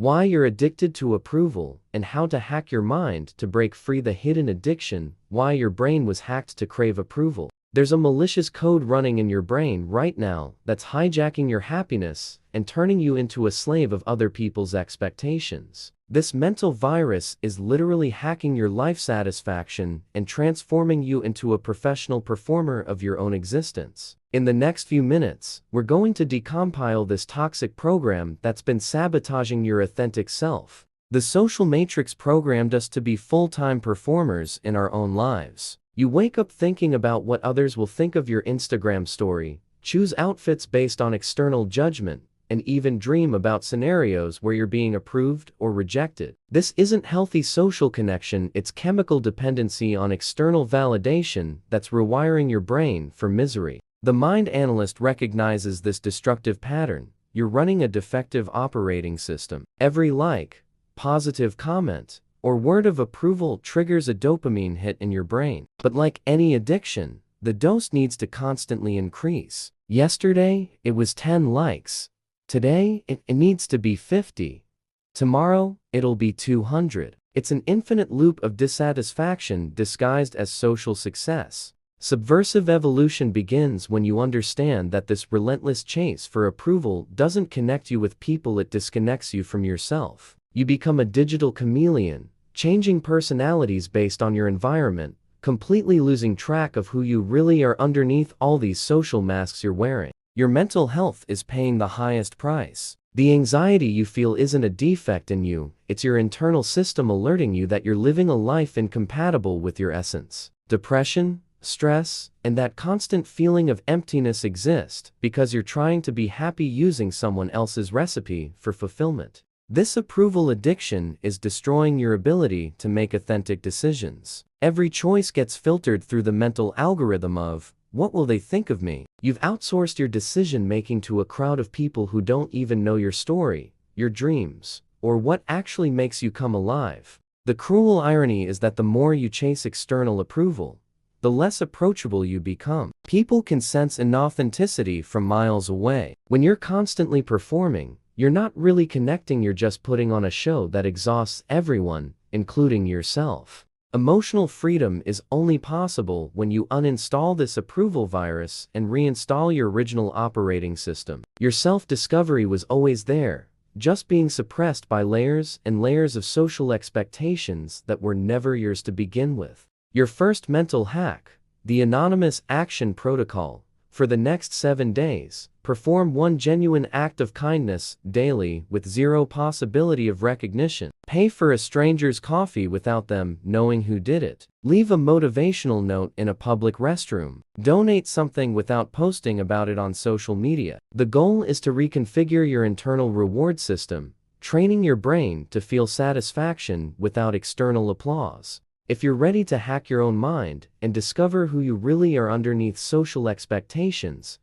why you're addicted to approval, and how to hack your mind to break free the hidden addiction, why your brain was hacked to crave approval. There's a malicious code running in your brain right now that's hijacking your happiness and turning you into a slave of other people's expectations. This mental virus is literally hacking your life satisfaction and transforming you into a professional performer of your own existence. In the next few minutes, we're going to decompile this toxic program that's been sabotaging your authentic self. The social matrix programmed us to be full-time performers in our own lives. You wake up thinking about what others will think of your Instagram story, choose outfits based on external judgment, and even dream about scenarios where you're being approved or rejected. This isn't healthy social connection, it's chemical dependency on external validation that's rewiring your brain for misery. The mind analyst recognizes this destructive pattern. You're running a defective operating system. Every like, positive comment, or word of approval triggers a dopamine hit in your brain. But like any addiction, the dose needs to constantly increase. Yesterday, it was 10 likes. Today, it needs to be 50. Tomorrow, it'll be 200. It's an infinite loop of dissatisfaction disguised as social success. Subversive evolution begins when you understand that this relentless chase for approval doesn't connect you with people, it disconnects you from yourself. You become a digital chameleon, changing personalities based on your environment, completely losing track of who you really are underneath all these social masks you're wearing. Your mental health is paying the highest price. The anxiety you feel isn't a defect in you, it's your internal system alerting you that you're living a life incompatible with your essence. Depression, stress, and that constant feeling of emptiness exist because you're trying to be happy using someone else's recipe for fulfillment. This approval addiction is destroying your ability to make authentic decisions. Every choice gets filtered through the mental algorithm of, what will they think of me? You've outsourced your decision-making to a crowd of people who don't even know your story, your dreams, or what actually makes you come alive. The cruel irony is that the more you chase external approval, the less approachable you become. People can sense inauthenticity from miles away. When you're constantly performing, you're not really connecting, you're just putting on a show that exhausts everyone, including yourself. Emotional freedom is only possible when you uninstall this approval virus and reinstall your original operating system. Your self-discovery was always there, just being suppressed by layers and layers of social expectations that were never yours to begin with. Your first mental hack, the anonymous action protocol. For the next 7 days, perform one genuine act of kindness daily with zero possibility of recognition. Pay for a stranger's coffee without them knowing who did it. Leave a motivational note in a public restroom. Donate something without posting about it on social media. The goal is to reconfigure your internal reward system, training your brain to feel satisfaction without external applause. If you're ready to hack your own mind and discover who you really are underneath social expectations,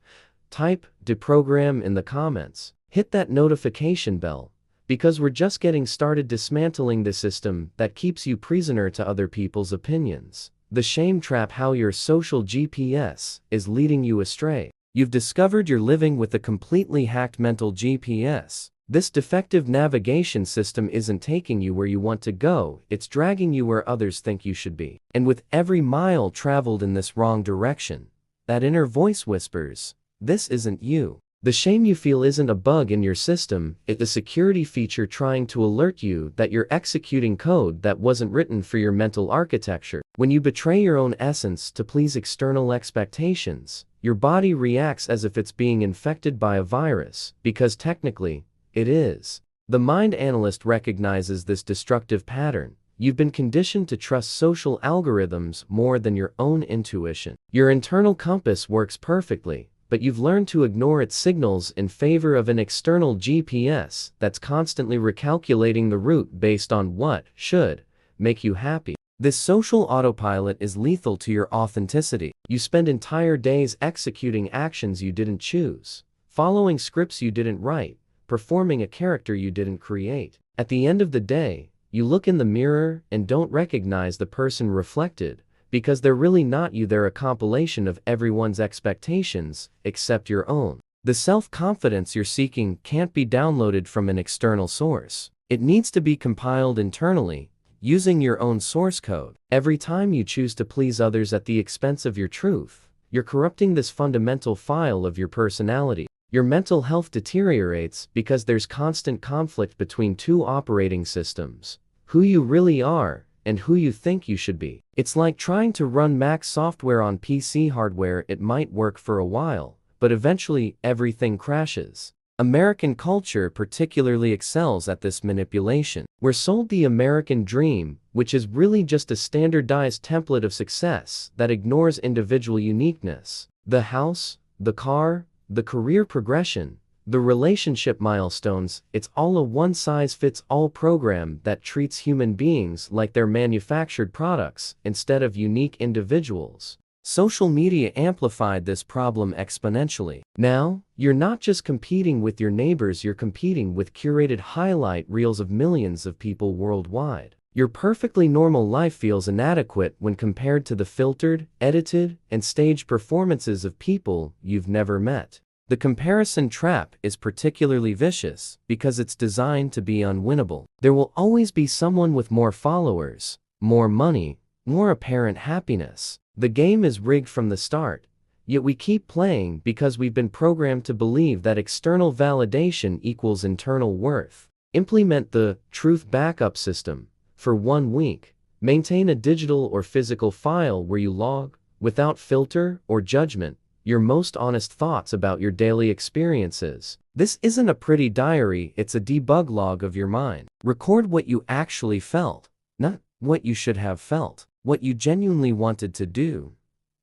type deprogram in the comments. Hit that notification bell, because we're just getting started dismantling the system that keeps you prisoner to other people's opinions. The shame trap, how your social GPS is leading you astray. You've discovered you're living with a completely hacked mental GPS. This defective navigation system isn't taking you where you want to go, it's dragging you where others think you should be. And with every mile traveled in this wrong direction, that inner voice whispers, this isn't you. The shame you feel isn't a bug in your system, it's a security feature trying to alert you that you're executing code that wasn't written for your mental architecture. When you betray your own essence to please external expectations, your body reacts as if it's being infected by a virus, because technically, it is. The mind analyst recognizes this destructive pattern. You've been conditioned to trust social algorithms more than your own intuition. Your internal compass works perfectly, but you've learned to ignore its signals in favor of an external GPS that's constantly recalculating the route based on what should make you happy. This social autopilot is lethal to your authenticity. You spend entire days executing actions you didn't choose, following scripts you didn't write, performing a character you didn't create. At the end of the day, you look in the mirror and don't recognize the person reflected, because they're really not you, they're a compilation of everyone's expectations, except your own. The self-confidence you're seeking can't be downloaded from an external source. It needs to be compiled internally, using your own source code. Every time you choose to please others at the expense of your truth, you're corrupting this fundamental file of your personality. Your mental health deteriorates because there's constant conflict between two operating systems: who you really are and who you think you should be. It's like trying to run Mac software on PC hardware. It might work for a while, but eventually everything crashes. American culture particularly excels at this manipulation. We're sold the American dream, which is really just a standardized template of success that ignores individual uniqueness. The house, the car, the career progression, the relationship milestones, it's all a one-size-fits-all program that treats human beings like they're manufactured products instead of unique individuals. Social media amplified this problem exponentially. Now, you're not just competing with your neighbors, you're competing with curated highlight reels of millions of people worldwide. Your perfectly normal life feels inadequate when compared to the filtered, edited, and staged performances of people you've never met. The comparison trap is particularly vicious because it's designed to be unwinnable. There will always be someone with more followers, more money, more apparent happiness. The game is rigged from the start, yet we keep playing because we've been programmed to believe that external validation equals internal worth. Implement the truth backup system. For 1 week, maintain a digital or physical file where you log, without filter or judgment, your most honest thoughts about your daily experiences. This isn't a pretty diary, it's a debug log of your mind. Record what you actually felt, not what you should have felt, what you genuinely wanted to do,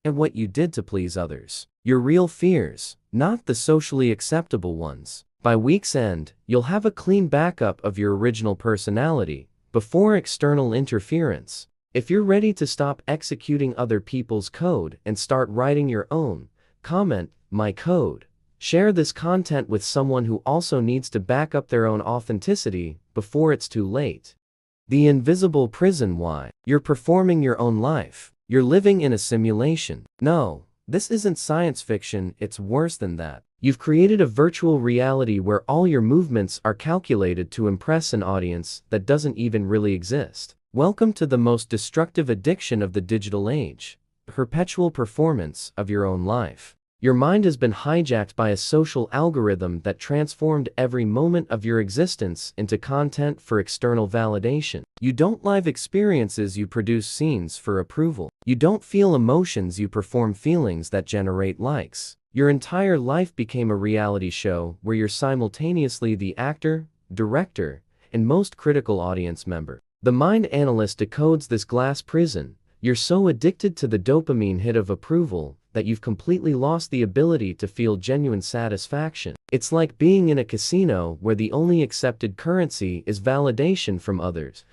and what you did to please others. Your real fears, not the socially acceptable ones. By week's end, you'll have a clean backup of your original personality, before external interference. If you're ready to stop executing other people's code and start writing your own, comment, "My code." Share this content with someone who also needs to back up their own authenticity before it's too late. The invisible prison. Why? You're performing your own life. You're living in a simulation. No, this isn't science fiction, it's worse than that. You've created a virtual reality where all your movements are calculated to impress an audience that doesn't even really exist. Welcome to the most destructive addiction of the digital age: perpetual performance of your own life. Your mind has been hijacked by a social algorithm that transformed every moment of your existence into content for external validation. You don't live experiences, you produce scenes for approval. You don't feel emotions, you perform feelings that generate likes. Your entire life became a reality show where you're simultaneously the actor, director, and most critical audience member. The mind analyst decodes this glass prison. You're so addicted to the dopamine hit of approval that you've completely lost the ability to feel genuine satisfaction. It's like being in a casino where the only accepted currency is validation from others,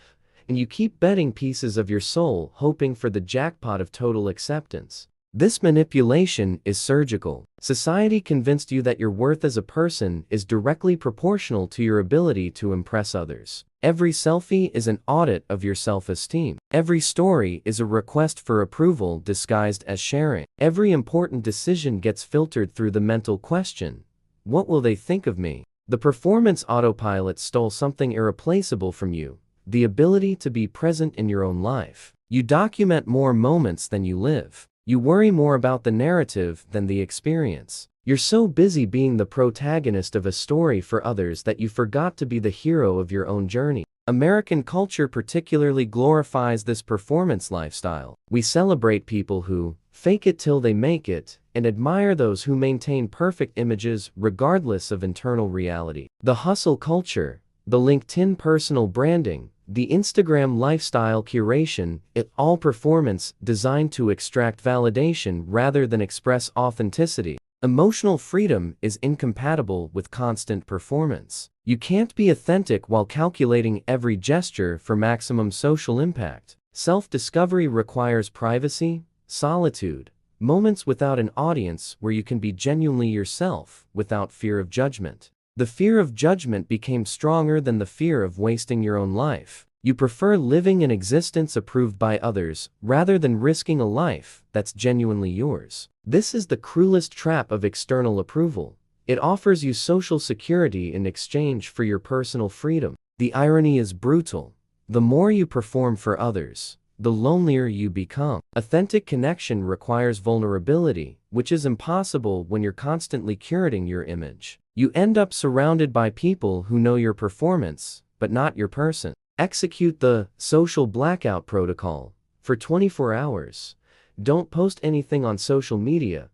and you keep betting pieces of your soul hoping for the jackpot of total acceptance. This manipulation is surgical. Society convinced you that your worth as a person is directly proportional to your ability to impress others. Every selfie is an audit of your self-esteem. Every story is a request for approval disguised as sharing. Every important decision gets filtered through the mental question: what will they think of me? The performance autopilot stole something irreplaceable from you: the ability to be present in your own life. You document more moments than you live. You worry more about the narrative than the experience. You're so busy being the protagonist of a story for others that you forgot to be the hero of your own journey. American culture particularly glorifies this performance lifestyle. We celebrate people who fake it till they make it and admire those who maintain perfect images regardless of internal reality. The hustle culture, the LinkedIn personal branding, the Instagram lifestyle curation, it all performance designed to extract validation rather than express authenticity. Emotional freedom is incompatible with constant performance. You can't be authentic while calculating every gesture for maximum social impact. Self-discovery requires privacy, solitude, moments without an audience where you can be genuinely yourself without fear of judgment. The fear of judgment became stronger than the fear of wasting your own life. You prefer living an existence approved by others rather than risking a life that's genuinely yours. This is the cruelest trap of external approval. It offers you social security in exchange for your personal freedom. The irony is brutal. The more you perform for others, the lonelier you become. Authentic connection requires vulnerability, which is impossible when you're constantly curating your image. You end up surrounded by people who know your performance, but not your person. Execute the social blackout protocol for 24 hours. Don't post anything on social media.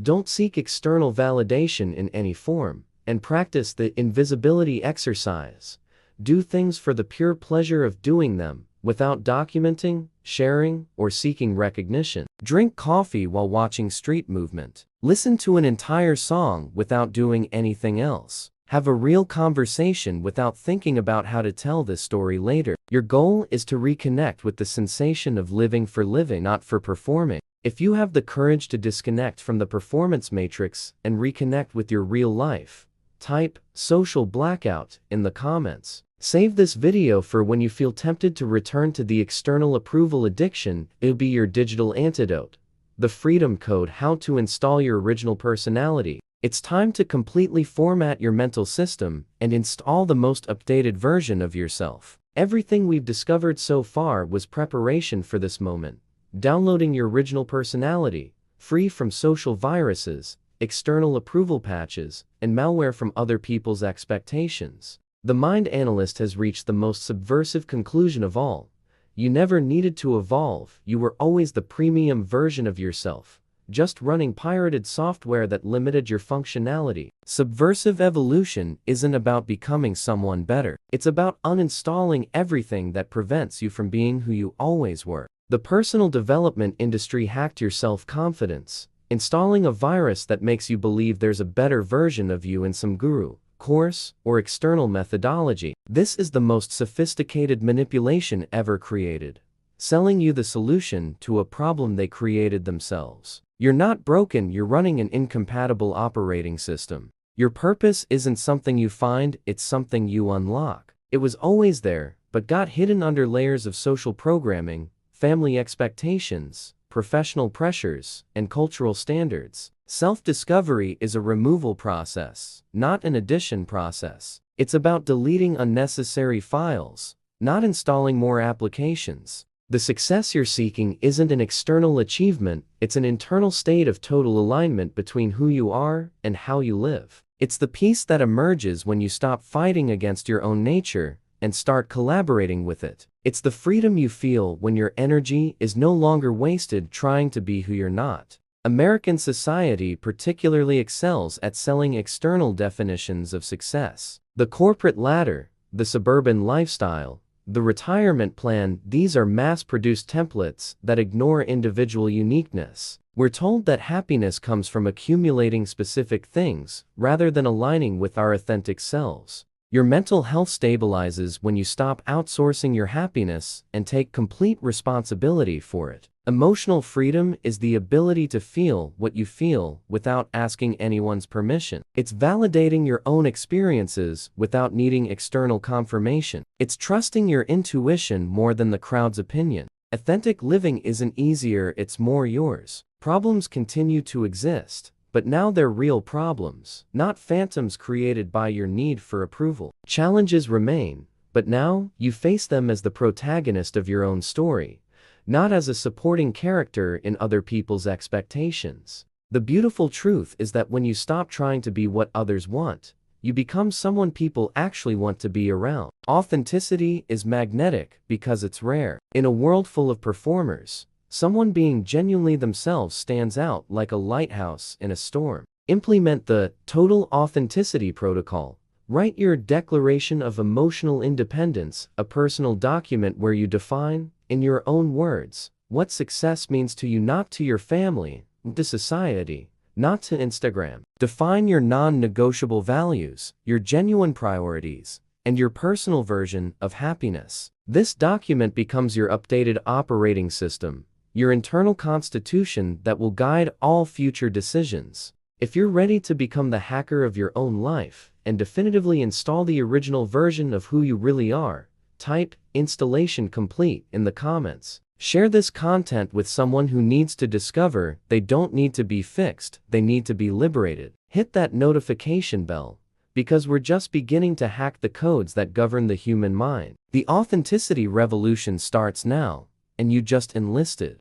Don't seek external validation in any form, and practice the invisibility exercise. Do things for the pure pleasure of doing them, without documenting, sharing, or seeking recognition. Drink coffee while watching street movement. Listen to an entire song without doing anything else. Have a real conversation without thinking about how to tell this story later. Your goal is to reconnect with the sensation of living for living, not for performing. If you have the courage to disconnect from the performance matrix and reconnect with your real life, type social blackout in the comments. Save this video for when you feel tempted to return to the external approval addiction. It'll be your digital antidote. The Freedom Code: how to install your original personality. It's time to completely format your mental system and install the most updated version of yourself. Everything we've discovered so far was preparation for this moment. Downloading your original personality, free from social viruses, external approval patches, and malware from other people's expectations. The mind analyst has reached the most subversive conclusion of all. You never needed to evolve. You were always the premium version of yourself, just running pirated software that limited your functionality. Subversive evolution isn't about becoming someone better. It's about uninstalling everything that prevents you from being who you always were. The personal development industry hacked your self-confidence, installing a virus that makes you believe there's a better version of you in some guru, course, or external methodology. This is the most sophisticated manipulation ever created, selling you the solution to a problem they created themselves. You're not broken, you're running an incompatible operating system. Your purpose isn't something you find, it's something you unlock. It was always there, but got hidden under layers of social programming, family expectations, professional pressures, and cultural standards. Self-discovery is a removal process, not an addition process. It's about deleting unnecessary files, not installing more applications. The success you're seeking isn't an external achievement, it's an internal state of total alignment between who you are and how you live. It's the peace that emerges when you stop fighting against your own nature and start collaborating with it. It's the freedom you feel when your energy is no longer wasted trying to be who you're not. American society particularly excels at selling external definitions of success. The corporate ladder, the suburban lifestyle, the retirement plan, these are mass-produced templates that ignore individual uniqueness. We're told that happiness comes from accumulating specific things, rather than aligning with our authentic selves. Your mental health stabilizes when you stop outsourcing your happiness and take complete responsibility for it. Emotional freedom is the ability to feel what you feel without asking anyone's permission. It's validating your own experiences without needing external confirmation. It's trusting your intuition more than the crowd's opinion. Authentic living isn't easier, it's more yours. Problems continue to exist, but now they're real problems, not phantoms created by your need for approval. Challenges remain, but now you face them as the protagonist of your own story, not as a supporting character in other people's expectations. The beautiful truth is that when you stop trying to be what others want, you become someone people actually want to be around. Authenticity is magnetic because it's rare. In a world full of performers, someone being genuinely themselves stands out like a lighthouse in a storm. Implement the Total Authenticity Protocol. Write your Declaration of Emotional Independence, a personal document where you define, in your own words, what success means to you, not to your family, to society, not to Instagram. Define your non-negotiable values, your genuine priorities, and your personal version of happiness. This document becomes your updated operating system, your internal constitution that will guide all future decisions. If you're ready to become the hacker of your own life and definitively install the original version of who you really are, type "installation complete" in the comments. Share this content with someone who needs to discover they don't need to be fixed, they need to be liberated. Hit that notification bell, because we're just beginning to hack the codes that govern the human mind. The authenticity revolution starts now, and you just enlisted.